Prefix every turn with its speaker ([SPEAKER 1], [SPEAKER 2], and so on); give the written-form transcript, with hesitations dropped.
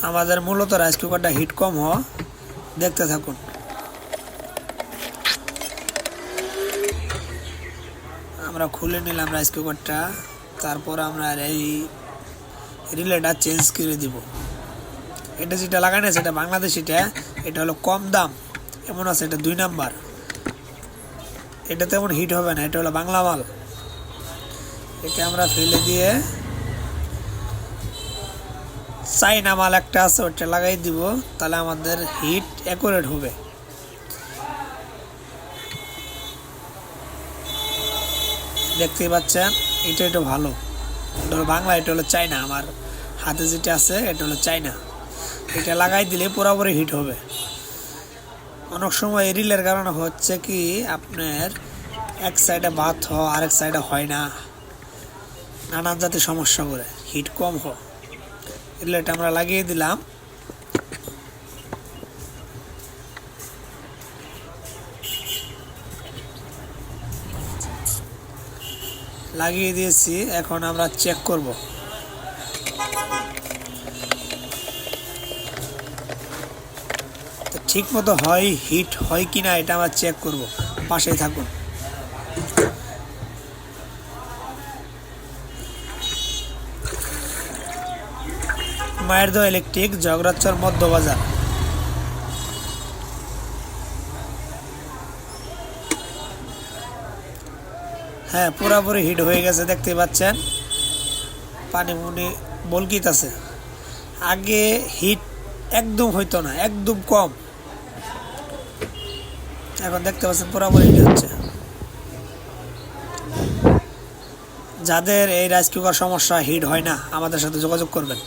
[SPEAKER 1] আমাদের মূলত রাইস কুকারটা হিট কম হওয়া, দেখতে থাকুন। আমরা খুলে নিলাম রাইস কুকারটা, তারপর আমরা এই রিলেটা চেঞ্জ করে দিব। এটা যেটা লাগানো আছে এটা বাংলাদেশিটা, এটা হলো কম দাম, এমন আছে এটা 2 নাম্বার, এটা তেমন হিট হবে না, এটা হলো বাংলা মাল। এটা আমরা ফেলে দিয়ে চাইনা মাল একটা আছে ওটা লাগাই দিব, তাহলে আমাদের হিট অ্যাকুরেট হবে। দেখতেই পাচ্ছেন এটা একটু ভালো, এটা হলো বাংলা, এটা হলো চাইনা। আমার হাতে যেটা আছে এটা হলো চাইনা, এটা লাগাই দিলে পুরোপুরি হিট হবে। অনেক সময় রিলের কারণে হচ্ছে কি আপনার এক সাইডে ভাত হয় আরেক সাইডে হয় না, নানান জাতীয় সমস্যা করে, হিট কম হয়। রিলেটা আমরা লাগিয়ে দিলাম, লাগিয়ে দিয়েছি। এখন আমরা চেক করব। তো ঠিক মতো হয়, হিট হয় কিনা এটা আমরা চেক করব, পাশেই থাকুন। মায়ের দোয়া ইলেকট্রিক, জগরাচর মধ্যবাজার। হ্যাঁ, পুরোপুরি হিট হয়ে গেছে, দেখতে পাচ্ছেন পানি মুনি বলকিতেছে। আগে হিট একদম হইতো না, একদম কম, এখন দেখতে পাচ্ছেন পুরোপুরি হিট হচ্ছে। যাদের এই রাইস কুকার সমস্যা, হিট হয় না, আমাদের সাথে যোগাযোগ করবেন।